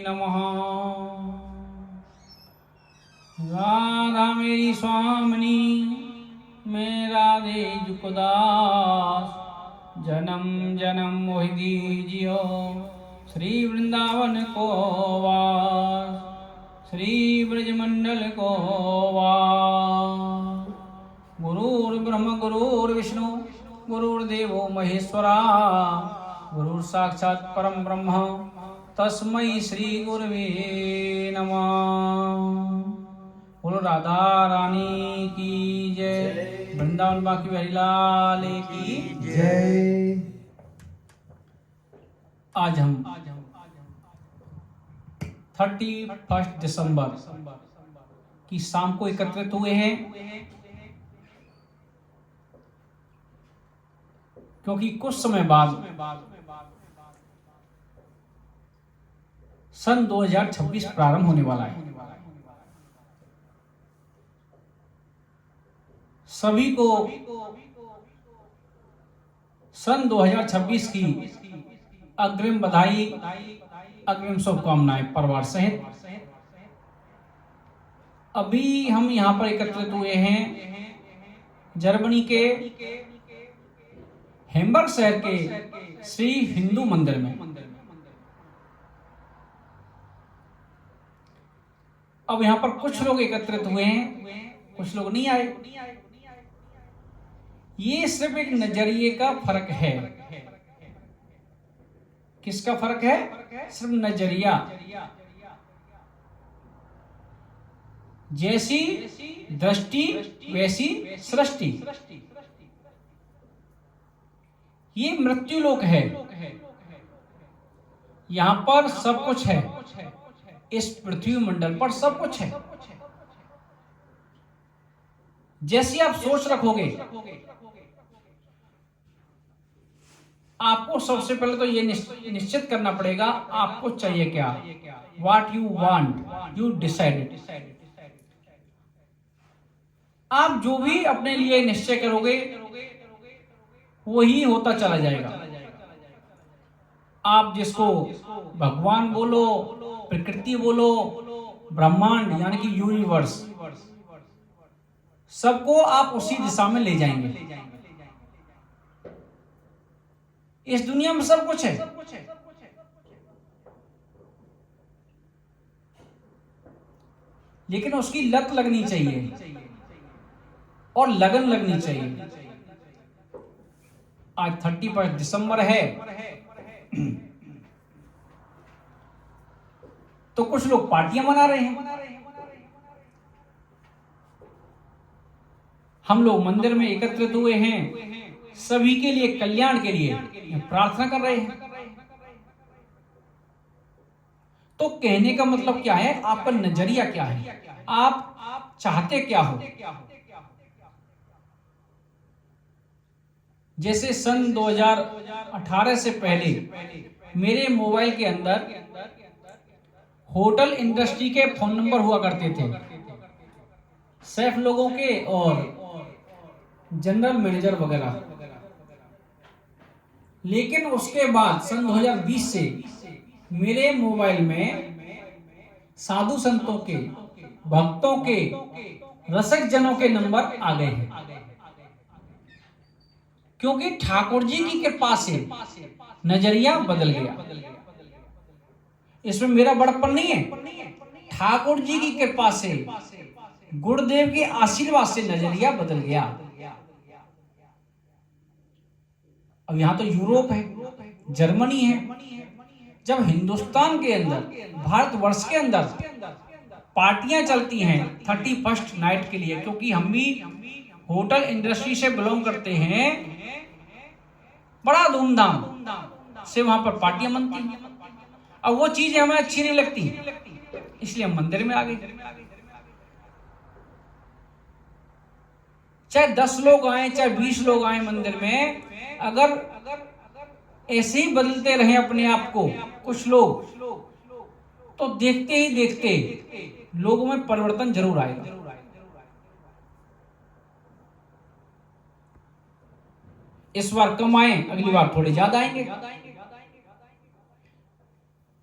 नमः। राधा मेरी स्वामिनी, मैं राधे जुकदास, जन्म जन्म मोहि दीजियो श्री वृंदावन को वास, श्री ब्रजमंडल को वास। गुरुर्ब्रह्म गुरुर्विष्णु गुरुर्देवो महेश्वरा, गुरुः साक्षात् परम ब्रह्म तस्मै श्री गुरवे नमः। बोलो राधा रानी की जय, वृंदावन बांके बिहारी लाल की जय। आज हम 31 दिसंबर की शाम को एकत्रित हुए हैं, क्योंकि कुछ समय बाद सन 2026 प्रारंभ होने वाला है। सभी को सन 2026 की अग्रिम बधाई, अग्रिम शुभकामनाएं परिवार सहित। अभी हम यहाँ पर एकत्रित हुए हैं जर्मनी के हेम्बर्ग शहर के श्री हिंदू मंदिर में। अब यहाँ पर कुछ लोग एकत्रित हुए हैं, कुछ लोग नहीं आए। ये सिर्फ एक नजरिए का फर्क है। किसका फर्क है? सिर्फ नजरिया। जैसी दृष्टि वैसी सृष्टि। ये मृत्यु लोक है, यहां पर सब कुछ है। इस पृथ्वी मंडल पर सब कुछ है। जैसी आप सोच रखोगे, आपको सबसे पहले तो ये निश्चित करना पड़ेगा आपको चाहिए क्या। What you want, you decide। आप जो भी अपने लिए निश्चय करोगे वही होता चला जाएगा। आप जिसको भगवान बोलो, प्रकृति बोलो, ब्रह्मांड यानी कि यूनिवर्स, सबको आप उसी दिशा में ले जाएंगे। इस दुनिया में सब कुछ है, लेकिन उसकी लत लगनी चाहिए और लगन लगनी चाहिए। आज 31 दिसंबर है, तो कुछ लोग पार्टियां मना रहे हैं। हम लोग मंदिर में एकत्रित हुए हैं, सभी के लिए कल्याण के लिए प्रार्थना कर रहे हैं। तो कहने का मतलब क्या है? आपका नजरिया क्या है? आप चाहते क्या हो? जैसे सन 2018 से पहले मेरे मोबाइल के अंदर होटल इंडस्ट्री के फोन नंबर हुआ करते थे, शेफ लोगों के और जनरल मैनेजर वगैरह। लेकिन उसके बाद सन 2020 से मेरे मोबाइल में साधु संतों के, भक्तों के, रसिक जनों के नंबर आ गए हैं। क्योंकि ठाकुर जी की कृपा से नजरिया बदल गया। इसमें मेरा बड़प्पन नहीं है, ठाकुर जी की कृपा से, गुरुदेव के आशीर्वाद से नजरिया बदल गया। अब यहां तो यूरोप है, जर्मनी है। जब हिंदुस्तान के अंदर, भारतवर्ष के अंदर पार्टियां चलती हैं 31st नाइट के लिए, क्योंकि हम भी होटल इंडस्ट्री से बिलोंग करते हैं, बड़ा धूमधाम से वहां पर पार्टियां मनती हैं। अब वो चीजें हमें अच्छी नहीं लगती, इसलिए हम मंदिर में आ गए। चाहे 10 लोग आए, चाहे 20 लोग आए मंदिर में, अगर ऐसे ही बदलते रहे अपने आप को कुछ लोग, तो देखते ही देखते लोगों में परिवर्तन जरूर आएगा। इस बार कम आए, अगली बार थोड़े ज्यादा आएंगे।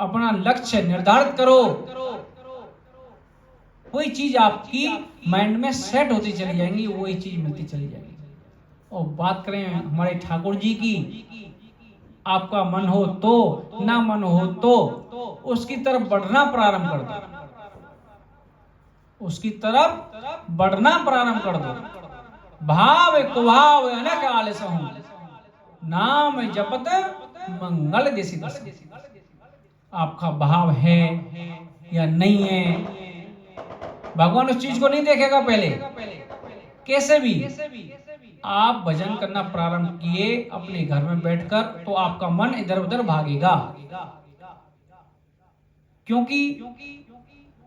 अपना लक्ष्य निर्धारित करो, कोई चीज आपकी माइंड में सेट होती चली जाएंगी, वही चीज मिलती चली जाएगी। और बात करें हमारे ठाकुर जी की, आपका मन हो तो, ना मन हो तो उसकी तरफ बढ़ना प्रारंभ कर दो, उसकी तरफ बढ़ना प्रारंभ कर दो। भाव कुभाव अनेक आलस हूं, नाम जपत मंगल देसी दस। आपका भाव है या नहीं है, भगवान उस चीज को नहीं देखेगा। पहले कैसे भी आप भजन करना प्रारंभ किए अपने घर में बैठकर, तो आपका मन इधर उधर भागेगा, क्योंकि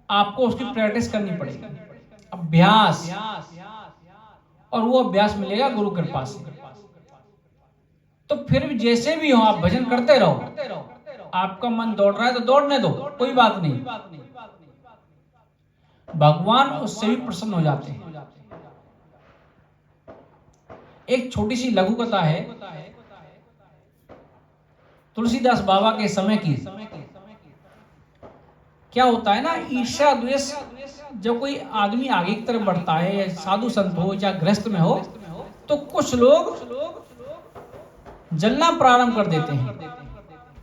आपको उसकी प्रैक्टिस करनी पड़ेगी, अभ्यास, और वो अभ्यास मिलेगा गुरु कृपा से। तो फिर भी जैसे भी हो आप भजन करते रहो, आपका मन दौड़ रहा है तो दौड़ने दो, कोई बात नहीं, भगवान उससे भी प्रसन्न हो जाते हैं। एक छोटी सी लघु कथा है तुलसीदास बाबा के समय की। क्या होता है ना, ईर्ष्या द्वेष जब कोई आदमी आगे की तरफ बढ़ता है, या साधु संत हो या गृहस्थ में हो, तो कुछ लोग जलना प्रारंभ कर देते हैं।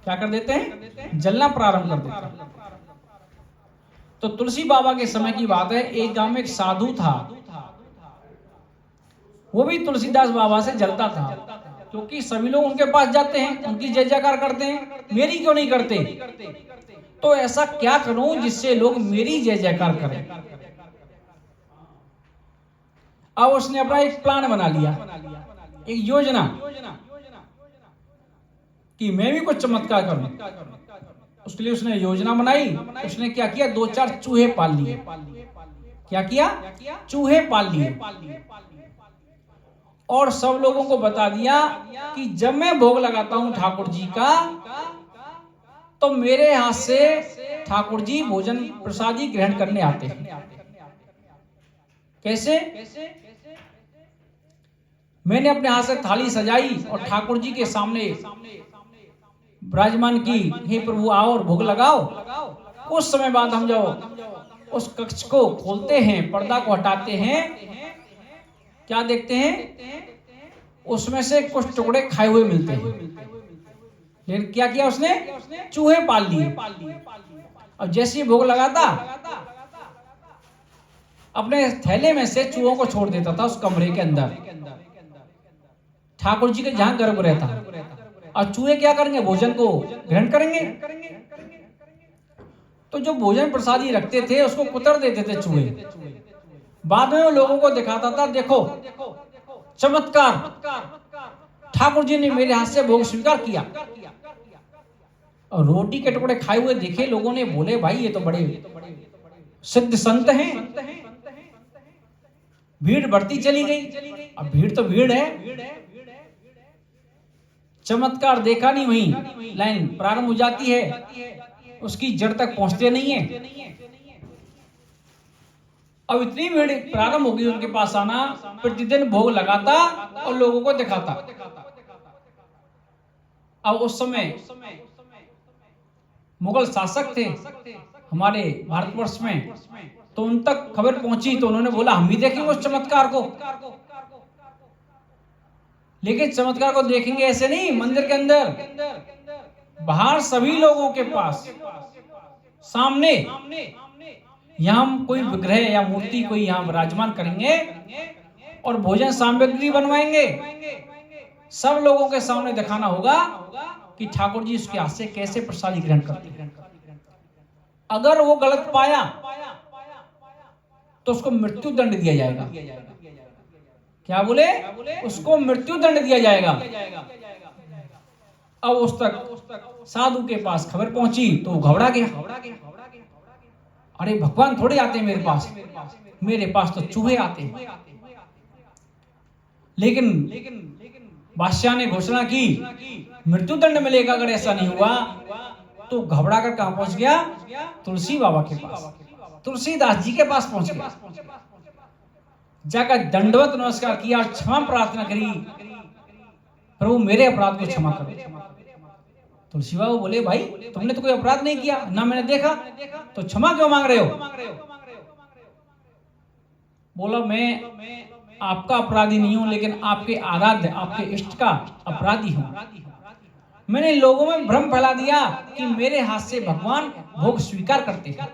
क्या कर देते हैं? जलना प्रारंभ कर देते हैं। तो तुलसी बाबा के समय की बात है, एक गांव में एक साधु था, वो भी तुलसीदास बाबा से जलता था, क्योंकि सभी लोग उनके पास जाते हैं, उनकी जय जयकार करते हैं, मेरी क्यों नहीं करते? तो ऐसा क्या करूं जिससे लोग मेरी जय जयकार करें। अब उसने अपना एक प्लान बना लिया, एक योजना, कि मैं भी कुछ चमत्कार करूं। उसके लिए उसने योजना बनाई। उसने क्या किया, 2-4 चूहे पाल लिए। क्या किया? चूहे पाल लिए, और सब लोगों को बता दिया कि जब मैं भोग लगाता हूं ठाकुर जी का, तो मेरे हाथ से ठाकुर जी भोजन प्रसादी ग्रहण करने आते हैं। कैसे? मैंने अपने हाथ से थाली सजाई और ठाकुर जी के सामने विराजमान की, हे प्रभु आओ और भोग लगाओ। कुछ समय बाद हम जब उस कक्ष को खोलते हैं, पर्दा को हटाते हैं, क्या देखते हैं? उसमें से कुछ टुकड़े खाए हुए मिलते हैं। लेकिन क्या किया उसने? चूहे पाल लिए। अब जैसे ही भोग लगाता, अपने थैले में से चूहों को छोड़ देता था उस कमरे के अंदर, ठाकुर जी के जहां गर्भ रहता। और चूहे क्या करेंगे? भोजन को ग्रहण करेंगे। तो जो भोजन प्रसादी रखते थे उसको कुतर देते थे चूहे। बाद में वो लोगों को दिखाता था, देखो चमत्कार, ठाकुर जी ने मेरे हाथ से भोग स्वीकार किया। और रोटी के टुकड़े खाए हुए देखे लोगों ने, बोले भाई ये तो बड़े सिद्ध संत हैं। भीड़ बढ़ती चली गई। अब भीड़ तो भीड़ है, चमत्कार देखा नहीं, वहीं लाइन प्रारंभ हो जाती है, उसकी जड़ तक पहुंचते नहीं है। अब इतनी भीड़ प्रारंभ होगी उनके पास आना, प्रतिदिन भोग लगाता और लोगों को दिखाता। अब उस समय मुगल शासक थे हमारे भारतवर्ष में, तो उन तक खबर पहुंची, तो उन्होंने बोला हम भी देखेंगे उस चमत्कार को। लेकिन चमत्कार को देखेंगे ऐसे नहीं मंदिर के अंदर, बाहर सभी लोगों के पास सामने, यहाँ हम कोई विग्रह या मूर्ति कोई यहाँ विराजमान करेंगे और भोजन सामग्री बनवाएंगे। सब लोगों के सामने दिखाना होगा कि ठाकुर जी उसके हाथ से कैसे प्रसादी ग्रहण करते हैं। अगर वो गलत पाया तो उसको मृत्यु दंड दिया जाएगा। क्या बोले? उसको मृत्यु दंड दिया जाएगा। अब उस तक साधु के पास खबर पहुंची तो वो घबरा गया। अरे भगवान थोड़े आते हैं मेरे पास तो चूहे आते हैं। लेकिन बादशाह ने घोषणा की मृत्यु दंड मिलेगा अगर ऐसा नहीं हुआ। तो घबरा कर कहां पहुंच गया? तुलसी बाबा के पास, तुलसीदास जी के पास पहुंच गया। जाकर दंडवत नमस्कार किया, क्षमा प्रार्थना करी, प्रभु मेरे अपराध को क्षमा करो। तुलसी बाबू बोले, भाई तुमने तो कोई अपराध नहीं किया, ना मैंने देखा, तो क्षमा क्यों मांग रहे हो? बोला, मैं आपका अपराधी नहीं हूं, लेकिन आपके आराध्य, आपके इष्ट का अपराधी हूं। मैंने लोगों में भ्रम फैला दिया कि मेरे हाथ से भगवान भोग स्वीकार करते हैं,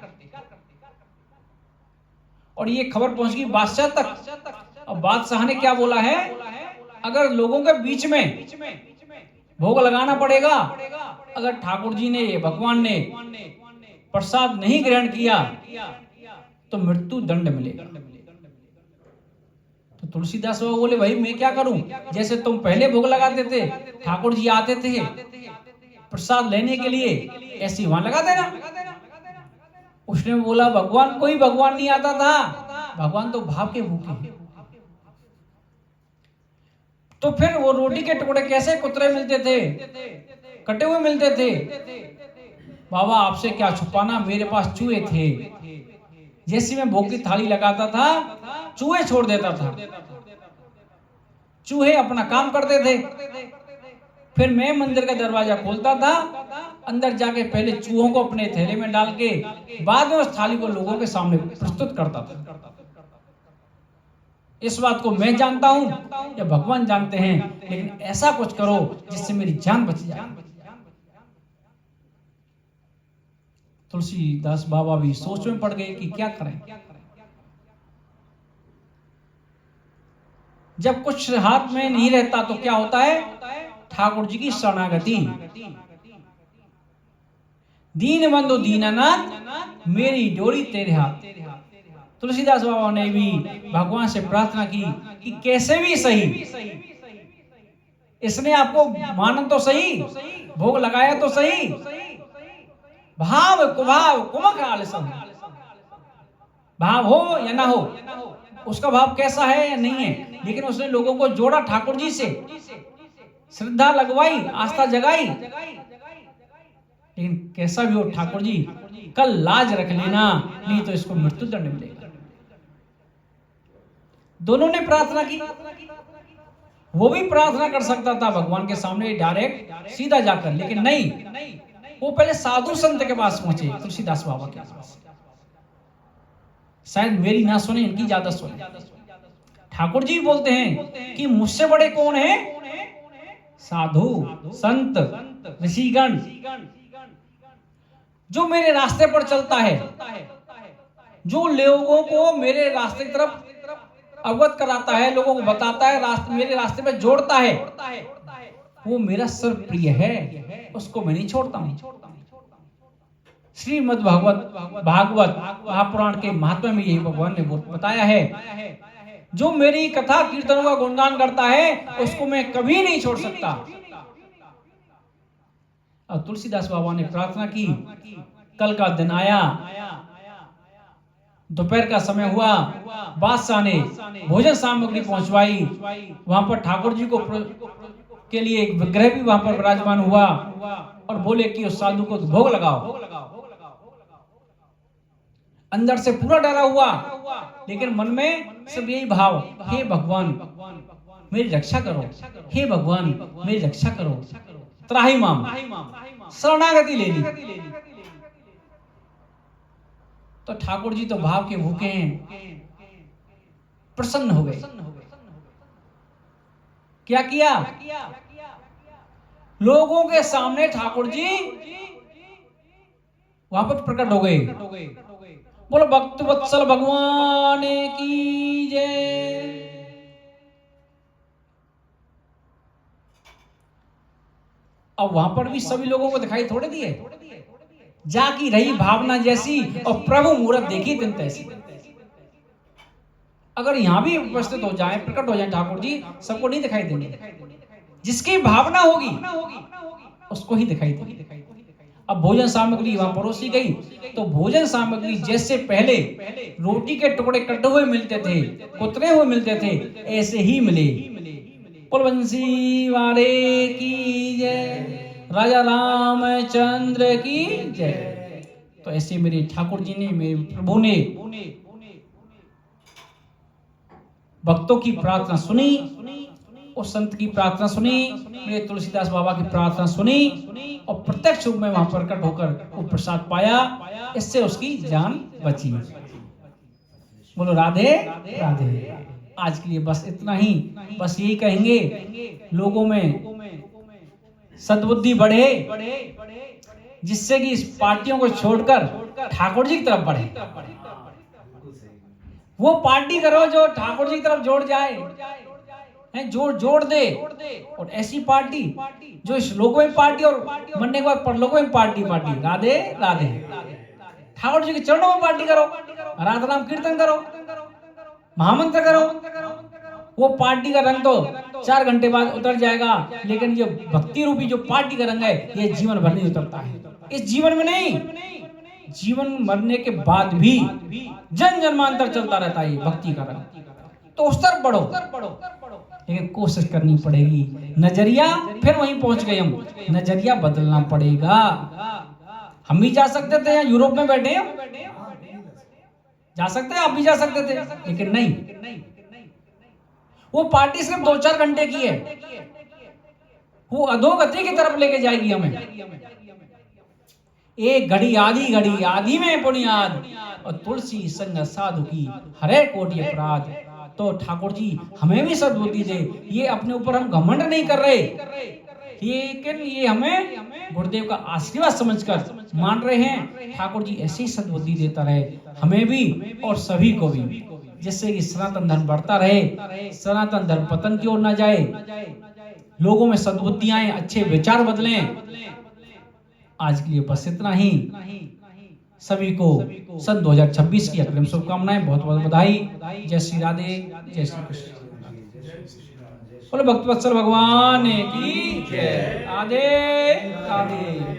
और ये खबर पहुंच गई बादशाह तक। अब बादशाह ने क्या बोला है, अगर लोगों के बीच में भोग लगाना पड़ेगा, अगर ठाकुर जी ने, भगवान ने प्रसाद नहीं ग्रहण किया तो मृत्यु दंड मिलेगा। तो तुलसीदास बाबा बोले, भाई मैं क्या करूं, जैसे तुम पहले भोग लगाते थे, ठाकुर जी आते थे प्रसाद लेने के लिए, ऐसे वहां लगा देना। उसने बोला, भगवान, कोई भगवान नहीं आता था, भगवान तो भाव के भूखे हैं। तो फिर वो रोटी के टुकड़े कैसे कुतरे मिलते थे, कटे हुए मिलते थे? बाबा आपसे क्या छुपाना, मेरे पास चूहे थे, जैसे मैं भोग की थाली लगाता था चूहे छोड़ देता था, चूहे अपना काम करते थे, फिर मैं मंदिर का दरवाजा खोलता था, अंदर जाके पहले चूहों को अपने थैले में डाल के बाद में उस थाली को लोगों के सामने प्रस्तुत करता था। इस बात को मैं जानता हूं या भगवान जानते हैं, लेकिन ऐसा कुछ करो जिससे मेरी जान बच जाए। तुलसीदास बाबा भी सोच में पड़ गए कि क्या करें। जब कुछ हाथ में नहीं रहता तो क्या होता है, ठाकुर जी की शरणागति। दीन बंधु दीनानाथ, मेरी डोरी तेरे हाथ। तुलसीदास बाबा ने भी भगवान से प्रार्थना की कि कैसे भी सही, इसने आपको माना तो सही, भोग लगाया तो सही, भाव कुभाव कुमक आलसम, भाव हो या ना हो, उसका भाव कैसा है या नहीं है, लेकिन उसने लोगों को जोड़ा ठाकुर जी से, श्रद्धा लगवाई, आस्था जगाई। लेकिन कैसा भी हो ठाकुर जी, कल लाज रख लेना, नहीं तो इसको मृत्यु दंड मिलेगा। दोनों ने प्रार्थना की। वो भी प्रार्थना कर सकता था भगवान के सामने डायरेक्ट सीधा जाकर, लेकिन नहीं, वो पहले साधु संत के पास पहुंचे, तुलसीदास बाबा के पास। शायद मेरी ना सुने, इनकी ज्यादा सुने। ठाकुर जी बोलते हैं कि मुझसे बड़े कौन है, साधु संत ऋषिगण, जो मेरे रास्ते पर चलता है, जो लोगों को मेरे रास्ते की तरफ अवगत कराता है, लोगों को बताता है, मेरे रास्ते पे जोड़ता है, वो मेरा सर्व प्रिय है, उसको मैं नहीं छोड़ता हूं। श्रीमद् भागवत महापुराण के महात्म्य में यही भगवान ने बताया है, जो मेरी कथा कीर्तनों का गुणगान करता है उसको मैं कभी नहीं छोड़ सकता। और तुलसीदास बाबा ने प्रार्थना की। कल का दिन आया, दोपहर का समय हुआ, बादशाह ने भोजन सामग्री पहुंचवाई। वहां पर ठाकुर जी को के लिए एक विग्रह भी वहां पर विराजमान हुआ और बोले कि उस साधु को भोग लगाओ। अंदर से पूरा डरा हुआ, लेकिन मन में सब यही भाव, हे भगवान मेरी रक्षा करो, हे भगवान मेरी रक्षा करो, त्राही माम, शरणागति ले ली। तो ठाकुर जी तो भाव के भूखे हैं, प्रसन्न हो गए। क्या किया, लोगों के सामने ठाकुर जी वहां पर प्रकट हो गए। बोलो भक्त वत्सल भगवान की जय। अब वहां पर भी सभी लोगों को दिखाई थोड़े दिए, जाकी रही भावना जैसी और प्रभु मूरत देखी दिन तैसी। अगर यहां भी उपस्थित हो जाए, प्रकट हो जाए ठाकुर जी, सबको नहीं दिखाई देंगे, जिसकी भावना होगी उसको ही दिखाई देगी। अब भोजन सामग्री वहां परोसी गई, तो भोजन सामग्री जैसे पहले रोटी के टुकड़े कटे हुए मिलते थे, कुतरे हुए मिलते थे, ऐसे ही मिले। कुलवंशी वारे की जय, राजा रामचंद्र की जय। तो ऐसे मेरे ठाकुर जी ने, मेरे प्रभु ने भक्तों की प्रार्थना सुनी, उस संत की प्रार्थना सुनी, मेरे तुलसीदास बाबा की प्रार्थना सुनी और प्रत्यक्ष रूप में वहां प्रकट होकर वो प्रसाद पाया, इससे उसकी जान बची। बोलो राधे राधे। आज के लिए बस इतना ही, बस यही कहेंगे लोगों में सद्बुद्धि बढ़े, जिससे कि इस पार्टियों को छोड़कर ठाकुर जी की तरफ बढ़े। वो पार्टी करो जो ठाकुर जी की तरफ जोड़ जाए, जोड़ दे। और ऐसी पार्टी जो इस लोक में पार्टी और मरने के बाद परलोक में पार्टी। राधे राधे। ठाकुर जी के चरणों में पार्टी करो, राधा नाम कीर्तन करो, महामंत्र करो। वो पार्टी का रंग तो 4 घंटे बाद उतर जाएगा, लेकिन जो भक्ति रूपी जो पार्टी का रंग है ये जीवन भर नहीं उतरता है। इस जीवन में नहीं, जीवन मरने के बाद भी जन जन्मांतर चलता रहता है ये भक्ति का रंग। तो उस तरफ बढ़ो, लेकिन कोशिश करनी पड़ेगी। नजरिया, फिर वहीं पहुंच गए हम, नजरिया बदलना पड़ेगा। हम भी जा सकते थे, यहाँ यूरोप में बैठे हैं, जा सकते हैं, आप भी जा सकते थे, लेकिन नहीं। वो पार्टी सिर्फ 2-4 घंटे की है, वो अधोगति की तरफ लेके जाएगी हमें। एक घड़ी आदि में बुनियाद, और तुलसी संग साधु की हरे कोटि अपराध। तो ठाकुर जी हमें भी सद्बुद्धि दे। ये अपने ऊपर हम घमंड नहीं कर रहे, लेकिन ये हमें गुरुदेव का आशीर्वाद समझकर मान रहे हैं। ठाकुर जी ऐसी सद्बुद्धि देता रहे हमें भी और सभी को भी, जिससे कि सनातन धर्म बढ़ता रहे, सनातन धर्म पतन की ओर न जाए, लोगों में सद्बुद्धि आए, अच्छे विचार बदलें। आज के लिए बस इतना ही। सभी को सन 2026 की अग्रिम शुभकामनाएं, बहुत बहुत बधाई। जय श्री राधे, जय श्री कृष्ण। बोलो भक्तवत्सल भगवान की जय। राधे राधे।